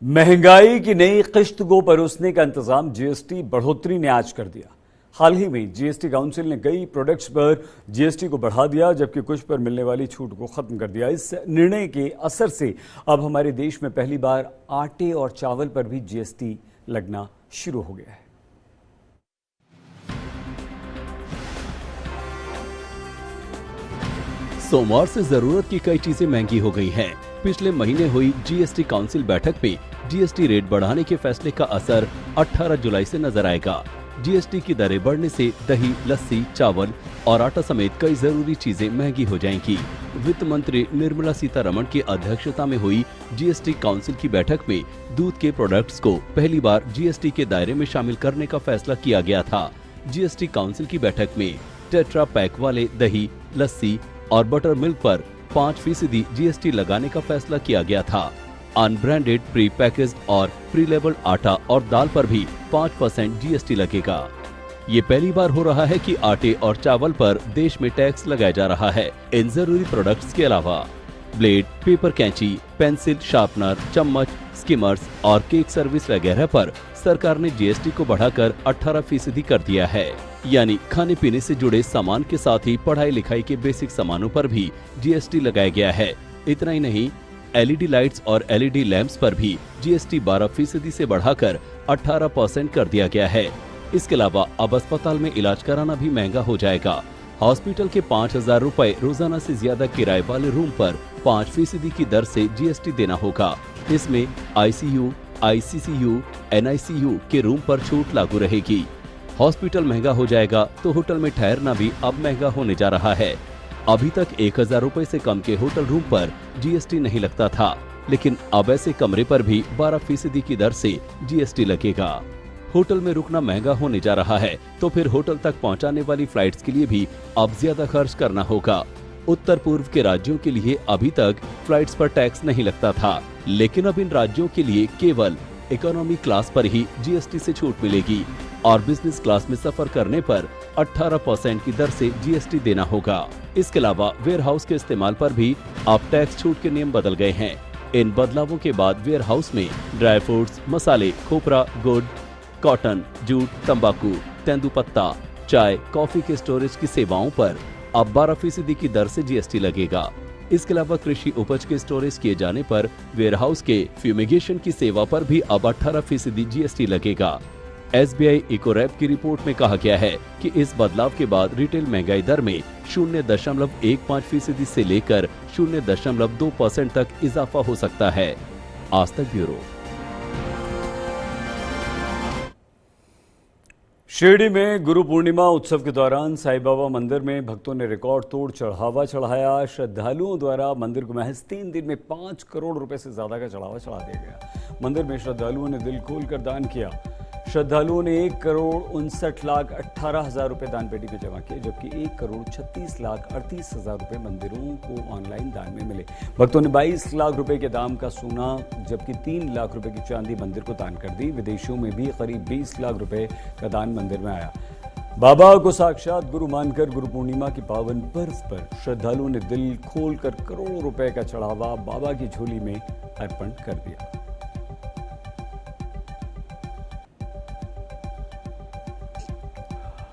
महंगाई की नई किश्त को परोसने का इंतजाम जीएसटी बढ़ोतरी ने आज कर दिया। हाल ही में जीएसटी काउंसिल ने कई प्रोडक्ट्स पर जीएसटी को बढ़ा दिया, जबकि कुछ पर मिलने वाली छूट को खत्म कर दिया। इस निर्णय के असर से अब हमारे देश में पहली बार आटे और चावल पर भी जीएसटी लगना शुरू हो गया है। सोमवार से जरूरत की कई चीजें महंगी हो गई हैं। पिछले महीने हुई जीएसटी काउंसिल बैठक पे जीएसटी रेट बढ़ाने के फैसले का असर 18 जुलाई से नजर आएगा। जीएसटी की दरें बढ़ने से दही, लस्सी, चावल और आटा समेत कई जरूरी चीजें महंगी हो जाएंगी। वित्त मंत्री निर्मला सीतारमण की अध्यक्षता में हुई जीएसटी काउंसिल की बैठक में दूध के प्रोडक्ट्स को पहली बार जीएसटी के दायरे में शामिल करने का फैसला किया गया था। जीएसटी काउंसिल की बैठक में टेट्रा पैक वाले दही, लस्सी और बटर मिल्क पर 5% जीएसटी लगाने का फैसला किया गया था। अनब्रांडेड, प्री पैकेज्ड और प्री लेबल्ड आटा और दाल पर भी 5% जीएसटी लगेगा। ये पहली बार हो रहा है कि आटे और चावल पर देश में टैक्स लगाया जा रहा है। इन जरूरी प्रोडक्ट्स के अलावा ब्लेड, पेपर कैंची, पेंसिल, शार्पनर, चम्मच, स्किमर्स और केक सर्विस वगैरह पर सरकार ने जीएसटी को बढ़ाकर 18% कर दिया है। यानी खाने पीने से जुड़े सामान के साथ ही पढ़ाई लिखाई के बेसिक सामानों पर भी जीएसटी लगाया गया है। इतना ही नहीं, एलईडी लाइट्स और एलईडी लैंप्स पर भी जीएसटी 12% से बढ़ाकर 18% कर दिया गया है। इसके अलावा अब अस्पताल में इलाज कराना भी महंगा हो जाएगा। हॉस्पिटल के 5,000 रुपए रोजाना से ज्यादा किराए वाले रूम पर 5% की दर से जीएसटी देना होगा। इसमें आईसीयू, आईसीसीयू, एनआईसीयू के रूम पर छूट लागू रहेगी। हॉस्पिटल महंगा हो जाएगा तो होटल में ठहरना भी अब महंगा होने जा रहा है। अभी तक 1,000 रुपए से कम के होटल रूम पर जीएसटी नहीं लगता था, लेकिन अब ऐसे कमरे पर भी 12% की दर से जीएसटी लगेगा। होटल में रुकना महंगा होने जा रहा है तो फिर होटल तक पहुंचाने वाली फ्लाइट्स के लिए भी अब ज्यादा खर्च करना होगा। उत्तर पूर्व के राज्यों के लिए अभी तक फ्लाइट्स पर टैक्स नहीं लगता था, लेकिन अब इन राज्यों के लिए केवल इकोनॉमी क्लास पर ही जीएसटी से छूट मिलेगी और बिजनेस क्लास में सफर करने पर 18% की दर से जीएसटी देना होगा। इसके अलावा वेयर हाउस के इस्तेमाल पर भी अब टैक्स छूट के नियम बदल गए हैं। इन बदलावों के बाद वेयर हाउस में ड्राई फ्रूट्स, मसाले, खोपरा, गुड़, कॉटन, जूट, तंबाकू, तेंदुपत्ता, चाय, कॉफी के स्टोरेज की सेवाओं पर अब 12% की दर से जीएसटी लगेगा। इसके अलावा कृषि उपज के स्टोरेज किए जाने पर वेयर हाउस के फ्यूमिगेशन की सेवा पर भी अब 18% जीएसटी लगेगा। एसबीआई इकोरैप की रिपोर्ट में कहा गया है कि इस बदलाव के बाद रिटेल महंगाई दर में 0.15% से लेकर 0.2% तक इजाफा हो सकता है। आज तक ब्यूरो। शिरडी में गुरु पूर्णिमा उत्सव के दौरान साईं बाबा मंदिर में भक्तों ने रिकॉर्ड तोड़ चढ़ावा चढ़ाया। श्रद्धालुओं द्वारा मंदिर को महज 3 दिन में 5 करोड़ रुपए से ज्यादा का चढ़ावा चढ़ा दिया गया। मंदिर में श्रद्धालुओं ने दिल खोलकर दान किया। श्रद्धालुओं ने 1,59,18,000 रुपए दान पेटी में जमा किए, जबकि 1,36,38,000 रुपए मंदिरों को ऑनलाइन दान में मिले। भक्तों ने 22 लाख रुपए के दाम का सोना जबकि 3 लाख रुपए की चांदी मंदिर को दान कर दी। विदेशों में भी करीब 20 लाख रुपए का दान मंदिर में आया। बाबा को साक्षात गुरु मानकर गुरु पूर्णिमा की पावन पर्व पर श्रद्धालुओं ने दिल खोलकर करोड़ों रुपए का चढ़ावा बाबा की झोली में अर्पण कर दिया।